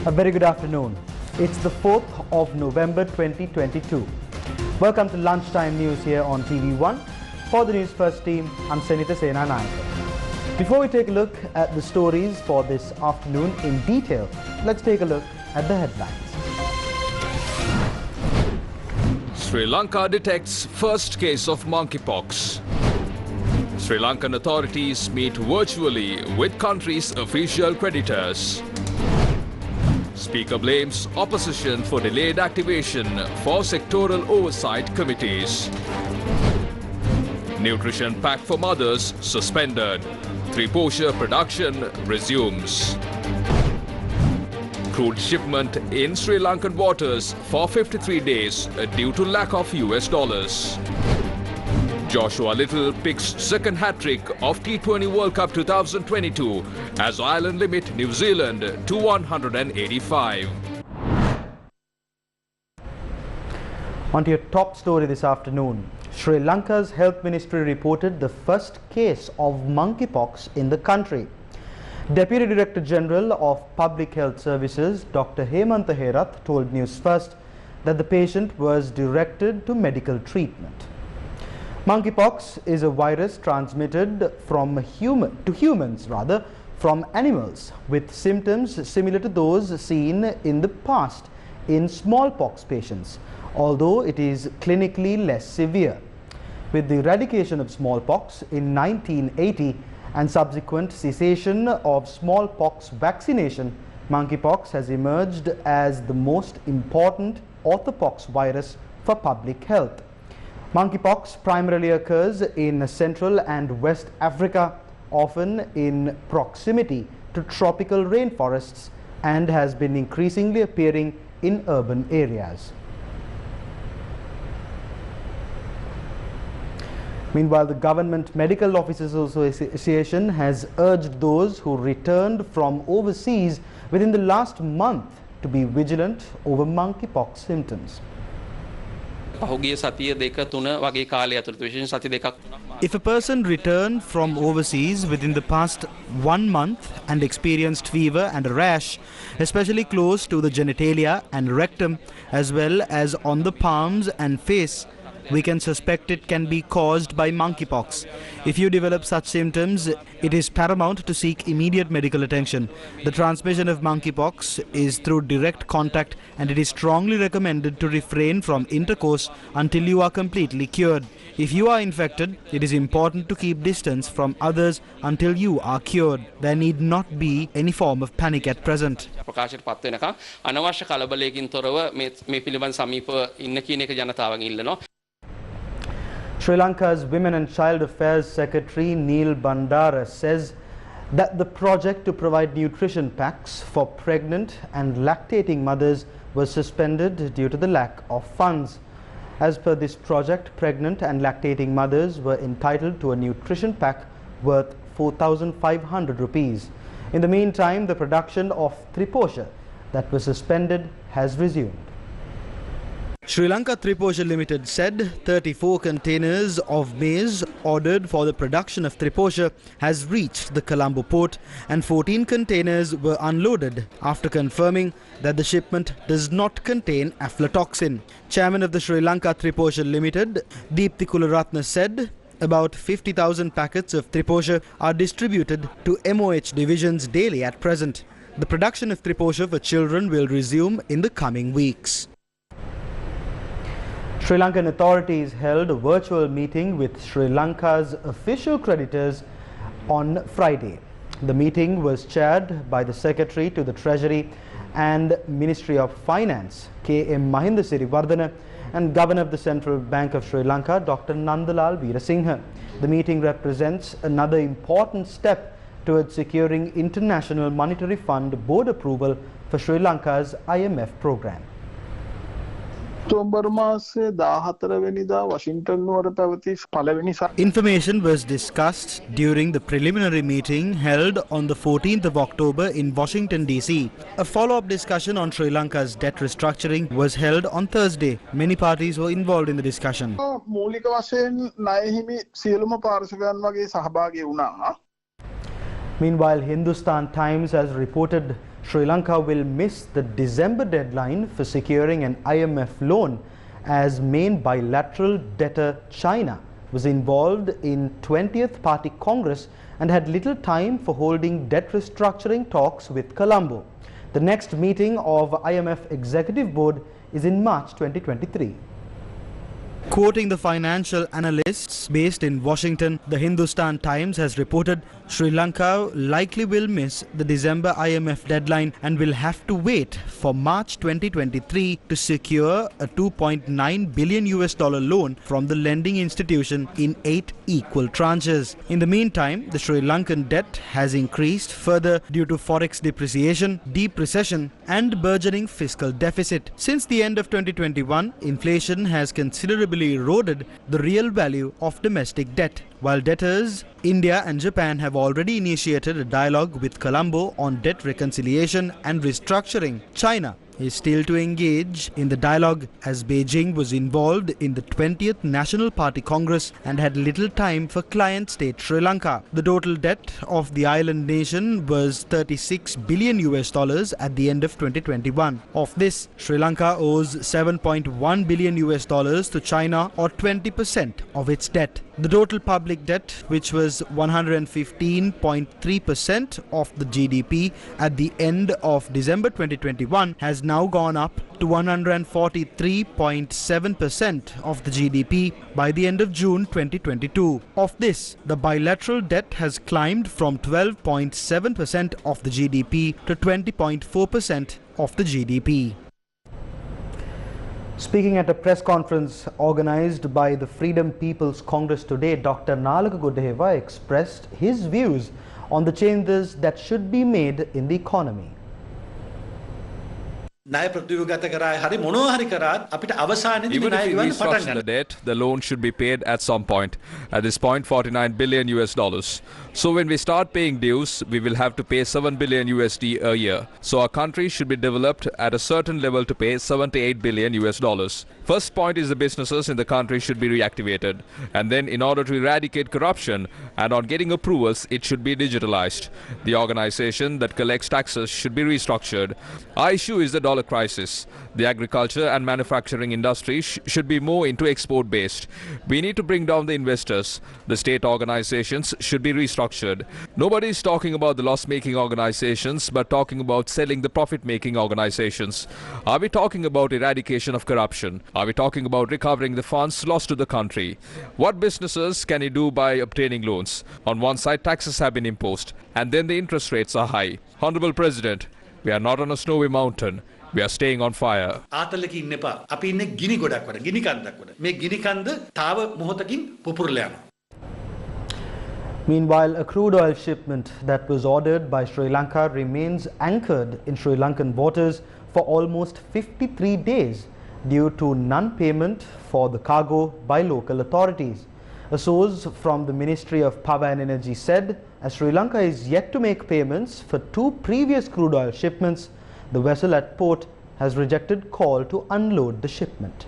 A very good afternoon. It's the 4th of November 2022. Welcome to Lunchtime News here on TV1. For the News First team, I'm Senita Sena Nayaka. Before we take a look at the stories for this afternoon in detail, let's take a look at the headlines. Sri Lanka detects first case of monkeypox. Sri Lankan authorities meet virtually with country's official creditors. Speaker blames opposition for delayed activation for sectoral oversight committees. Nutrition pack for mothers suspended. Triposha production resumes. Crude shipment in Sri Lankan waters for 53 days due to lack of US dollars. Joshua Little picks second hat-trick of T20 World Cup 2022 as Ireland limit New Zealand to 185. On to your top story this afternoon. Sri Lanka's Health Ministry reported the first case of monkeypox in the country. Deputy Director General of Public Health Services, Dr. Hemantha Herath, told Newsfirst that the patient was directed to medical treatment. Monkeypox is a virus transmitted from humans from animals with symptoms similar to those seen in the past in smallpox patients, although it is clinically less severe. With the eradication of smallpox in 1980 and subsequent cessation of smallpox vaccination, monkeypox has emerged as the most important orthopox virus for public health. Monkeypox primarily occurs in Central and West Africa, often in proximity to tropical rainforests, and has been increasingly appearing in urban areas. Meanwhile, the Government Medical Officers Association has urged those who returned from overseas within the last month to be vigilant over monkeypox symptoms. If a person returned from overseas within the past 1 month and experienced fever and a rash, especially close to the genitalia and rectum, as well as on the palms and face, we can suspect it can be caused by monkeypox. If you develop such symptoms, it is paramount to seek immediate medical attention. The transmission of monkeypox is through direct contact, and it is strongly recommended to refrain from intercourse until you are completely cured. If you are infected, it is important to keep distance from others until you are cured. There need not be any form of panic at present. Sri Lanka's Women and Child Affairs Secretary Neil Bandara says that the project to provide nutrition packs for pregnant and lactating mothers was suspended due to the lack of funds. As per this project, pregnant and lactating mothers were entitled to a nutrition pack worth 4,500 rupees. In the meantime, the production of Triposha that was suspended has resumed. Sri Lanka Triposha Limited said 34 containers of maize ordered for the production of Triposha has reached the Colombo port, and 14 containers were unloaded after confirming that the shipment does not contain aflatoxin. Chairman of the Sri Lanka Triposha Limited, Deepthi Kularatna, said about 50,000 packets of Triposha are distributed to MOH divisions daily at present. The production of Triposha for children will resume in the coming weeks. Sri Lankan authorities held a virtual meeting with Sri Lanka's official creditors on Friday. The meeting was chaired by the Secretary to the Treasury and Ministry of Finance, K.M. Mahinda Siriwardana, and Governor of the Central Bank of Sri Lanka, Dr. Nandalal Veerasinghe. The meeting represents another important step towards securing International Monetary Fund board approval for Sri Lanka's IMF program. Information was discussed during the preliminary meeting held on the 14th of October in Washington, D.C. A follow-up discussion on Sri Lanka's debt restructuring was held on Thursday. Many parties were involved in the discussion. Meanwhile, Hindustan Times has reported Sri Lanka will miss the December deadline for securing an IMF loan as main bilateral debtor China was involved in 20th Party Congress and had little time for holding debt restructuring talks with Colombo. The next meeting of IMF Executive Board is in March 2023. Quoting the financial analysts based in Washington, the Hindustan Times has reported Sri Lanka likely will miss the December IMF deadline and will have to wait for March 2023 to secure a $2.9 billion loan from the lending institution in 8 equal tranches. In the meantime, the Sri Lankan debt has increased further due to forex depreciation, deep recession and burgeoning fiscal deficit. Since the end of 2021, inflation has considerably eroded the real value of domestic debt. While debtors, India and Japan have already initiated a dialogue with Colombo on debt reconciliation and restructuring, China is still to engage in the dialogue as Beijing was involved in the 20th National Party Congress and had little time for client state Sri Lanka. The total debt of the island nation was $36 billion at the end of 2021. Of this, Sri Lanka owes $7.1 billion to China, or 20% of its debt. The total public debt, which was 115.3% of the GDP at the end of December 2021, has now gone up to 143.7% of the GDP by the end of June 2022. Of this, the bilateral debt has climbed from 12.7% of the GDP to 20.4% of the GDP. Speaking at a press conference organized by the Freedom People's Congress today, Dr. Nalaka Godeheva expressed his views on the changes that should be made in the economy. Even if we restructure the debt, the loan should be paid at some point. At this point, $49 billion. So when we start paying dues, we will have to pay $7 billion a year. So our country should be developed at a certain level to pay $78 billion. First point is the businesses in the country should be reactivated. And then in order to eradicate corruption and on getting approvals, it should be digitalized. The organization that collects taxes should be restructured. Our issue is the dollar crisis. The agriculture and manufacturing industry should be more into export based. We need to bring down the investors. The state organizations should be restructured. Nobody is talking about the loss making organizations but talking about selling the profit making organizations. Are we talking about eradication of corruption? Are we talking about recovering the funds lost to the country? What businesses can you do by obtaining loans? On one side, taxes have been imposed and then the interest rates are high. Honorable President, we are not on a snowy mountain. We are staying on fire. Meanwhile, a crude oil shipment that was ordered by Sri Lanka remains anchored in Sri Lankan waters for almost 53 days due to non-payment for the cargo by local authorities. A source from the Ministry of Power and Energy said, as Sri Lanka is yet to make payments for 2 previous crude oil shipments, the vessel at port has rejected call to unload the shipment.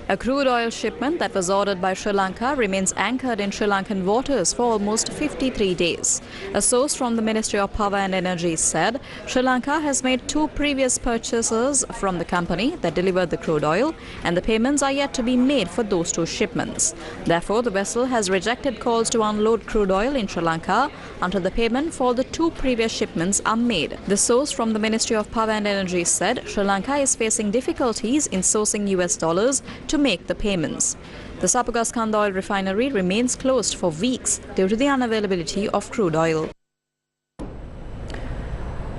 A crude oil shipment that was ordered by Sri Lanka remains anchored in Sri Lankan waters for almost 53 days. A source from the Ministry of Power and Energy said Sri Lanka has made 2 previous purchases from the company that delivered the crude oil, and the payments are yet to be made for those 2 shipments. Therefore, the vessel has rejected calls to unload crude oil in Sri Lanka until the payment for the 2 previous shipments are made. The source from the Ministry of Power and Energy said Sri Lanka is facing difficulties in sourcing US dollars to make the payments. The Sapugaskanda oil refinery remains closed for weeks due to the unavailability of crude oil.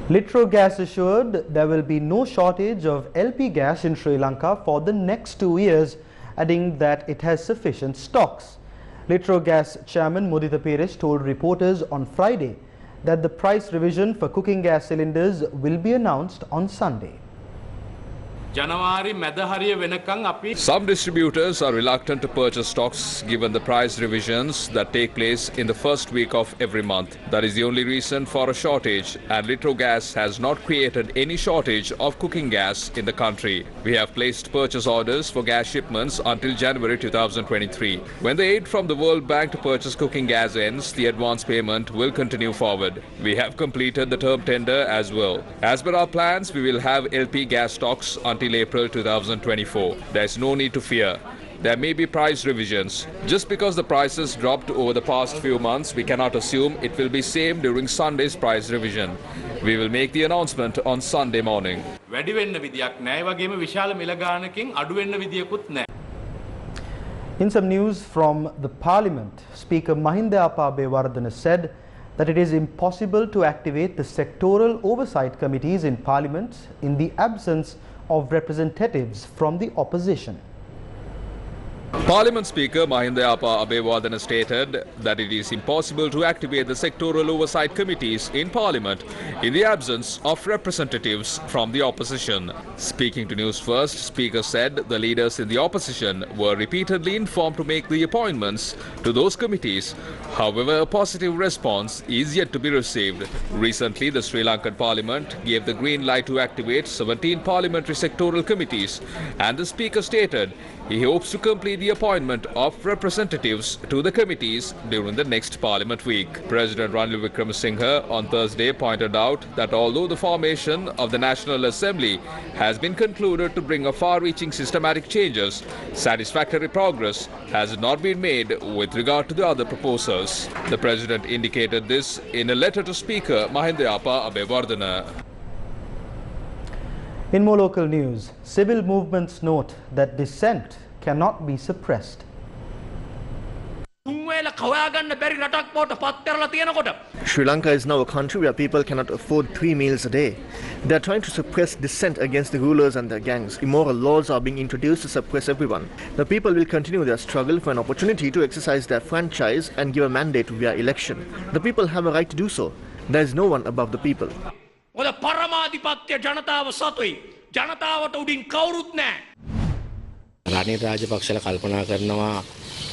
Litro Gas assured there will be no shortage of LP gas in Sri Lanka for the next 2 years, adding that it has sufficient stocks. Litro Gas Chairman Mudita Pires told reporters on Friday that the price revision for cooking gas cylinders will be announced on Sunday. Some distributors are reluctant to purchase stocks given the price revisions that take place in the first week of every month. That is the only reason for a shortage, and Litrogas has not created any shortage of cooking gas in the country. We have placed purchase orders for gas shipments until January 2023. When the aid from the World Bank to purchase cooking gas ends, the advance payment will continue forward. We have completed the term tender as well. As per our plans, we will have LP gas stocks until April 2024. There is no need to fear. There may be price revisions. Just because the prices dropped over the past few months, we cannot assume it will be same during Sunday's price revision. We will make the announcement on Sunday morning. In some news from the Parliament, Speaker Mahinda Abewardena said that it is impossible to activate the sectoral oversight committees in Parliament in the absence of representatives from the opposition. Parliament Speaker Mahinda Abewardena stated that it is impossible to activate the sectoral oversight committees in Parliament in the absence of representatives from the opposition. Speaking to Newsfirst, Speaker said the leaders in the opposition were repeatedly informed to make the appointments to those committees. However, a positive response is yet to be received. Recently, the Sri Lankan Parliament gave the green light to activate 17 parliamentary sectoral committees, and the Speaker stated he hopes to complete the appointment of representatives to the committees during the next Parliament week. President Ranil Wickremesinghe on Thursday pointed out that although the formation of the National Assembly has been concluded to bring a far-reaching systematic changes, satisfactory progress has not been made with regard to the other proposals. The President indicated this in a letter to Speaker Mahinda Abewardena. In more local news, civil movements note that dissent cannot be suppressed. Sri Lanka is now a country where people cannot afford 3 meals a day. They are trying to suppress dissent against the rulers and their gangs. Immoral laws are being introduced to suppress everyone. The people will continue their struggle for an opportunity to exercise their franchise and give a mandate via election. The people have a right to do so. There is no one above the people.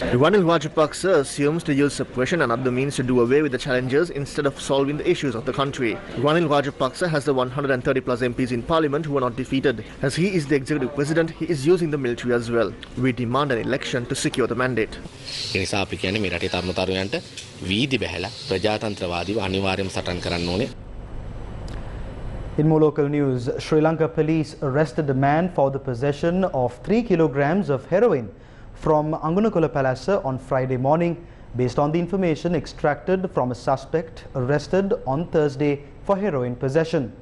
Ranil Rajapaksa assumes to use suppression and other means to do away with the challenges instead of solving the issues of the country. Ranil Rajapaksa has the 130 plus MPs in Parliament who are not defeated. As he is the executive president, he is using the military as well. We demand an election to secure the mandate. In more local news, Sri Lanka police arrested a man for the possession of 3 kilograms of heroin from Angunakola Palasa on Friday morning based on the information extracted from a suspect arrested on Thursday for heroin possession.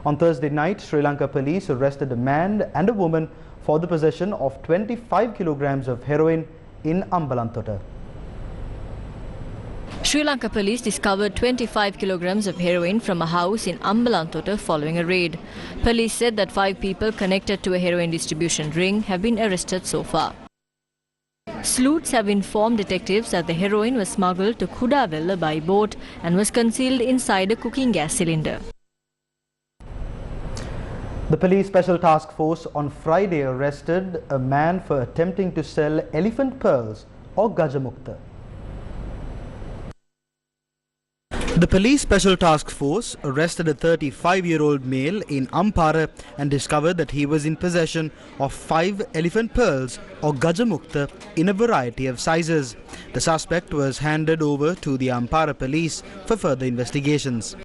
On Thursday night, Sri Lanka police arrested a man and a woman for the possession of 25 kilograms of heroin in Ambalantota. Sri Lanka police discovered 25 kilograms of heroin from a house in Ambalantota following a raid. Police said that 5 people connected to a heroin distribution ring have been arrested so far. Sleuths have informed detectives that the heroin was smuggled to Kudavella by boat and was concealed inside a cooking gas cylinder. The police special task force on Friday arrested a man for attempting to sell elephant pearls or Gajamukta. The police special task force arrested a 35-year-old male in Ampara and discovered that he was in possession of 5 elephant pearls or Gajamukta in a variety of sizes. The suspect was handed over to the Ampara police for further investigations.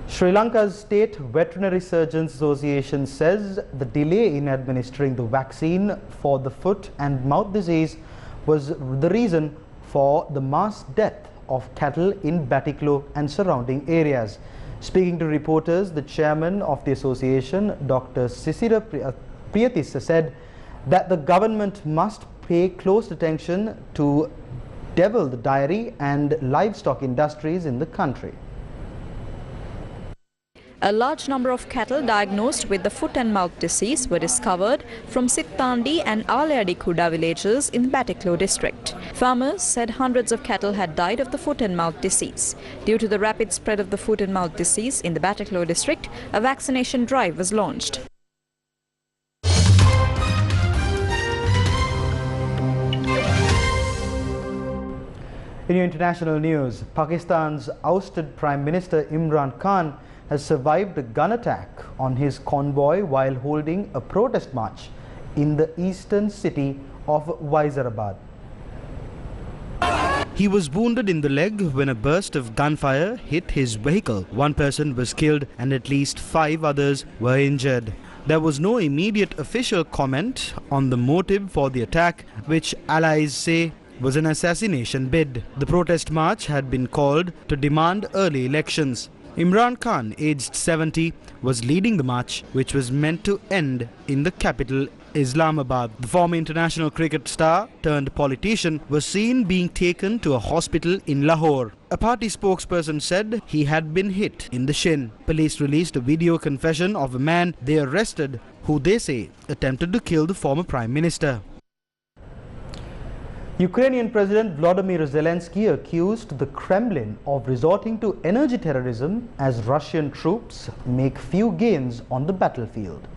Sri Lanka's State Veterinary Surgeons Association says the delay in administering the vaccine for the foot and mouth disease was the reason for the mass death of cattle in Batiklo and surrounding areas. Speaking to reporters, the chairman of the association, Dr. Sisira Priyatissa, said that the government must pay close attention to devil the dairy and livestock industries in the country. A large number of cattle diagnosed with the foot and mouth disease were discovered from Sittandi and Alayadikuda villages in Batiklo district. Farmers said hundreds of cattle had died of the foot and mouth disease. Due to the rapid spread of the foot and mouth disease in the Batiklo district, a vaccination drive was launched. In your international news, Pakistan's ousted Prime Minister Imran Khan has survived a gun attack on his convoy while holding a protest march in the eastern city of Wazirabad. He was wounded in the leg when a burst of gunfire hit his vehicle. One person was killed and at least 5 others were injured. There was no immediate official comment on the motive for the attack, which allies say was an assassination bid. The protest march had been called to demand early elections. Imran Khan, aged 70, was leading the march, which was meant to end in the capital, Islamabad. The former international cricket star turned politician was seen being taken to a hospital in Lahore. A party spokesperson said he had been hit in the shin. Police released a video confession of a man they arrested who they say attempted to kill the former Prime Minister. Ukrainian President Volodymyr Zelensky accused the Kremlin of resorting to energy terrorism as Russian troops make few gains on the battlefield.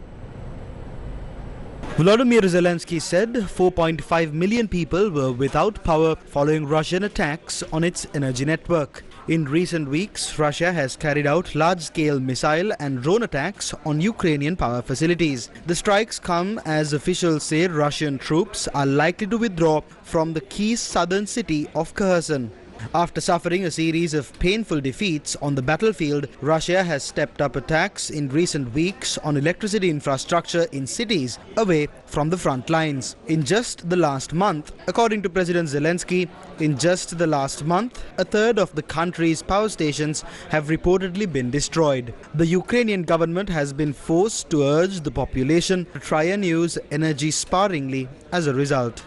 Volodymyr Zelensky said 4.5 million people were without power following Russian attacks on its energy network. In recent weeks, Russia has carried out large-scale missile and drone attacks on Ukrainian power facilities. The strikes come as officials say Russian troops are likely to withdraw from the key southern city of Kherson. After suffering a series of painful defeats on the battlefield, Russia has stepped up attacks in recent weeks on electricity infrastructure in cities away from the front lines. In just the last month, according to President Zelensky, in just the last month, a third of the country's power stations have reportedly been destroyed. The Ukrainian government has been forced to urge the population to try and use energy sparingly as a result.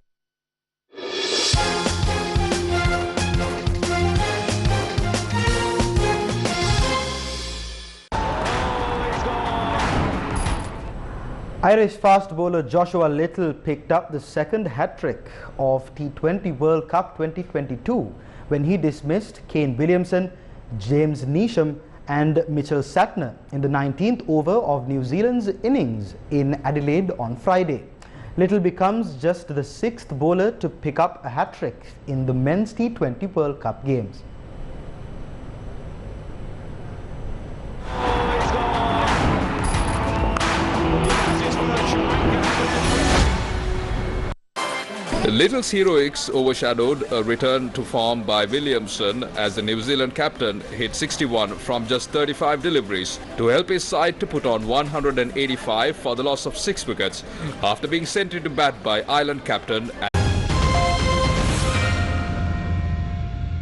Irish fast bowler Joshua Little picked up the second hat-trick of T20 World Cup 2022 when he dismissed Kane Williamson, James Neesham and Mitchell Santner in the 19th over of New Zealand's innings in Adelaide on Friday. Little becomes just the 6th bowler to pick up a hat-trick in the men's T20 World Cup games. Little's heroics overshadowed a return to form by Williamson as the New Zealand captain hit 61 from just 35 deliveries to help his side to put on 185 for the loss of 6 wickets after being sent into bat by Ireland captain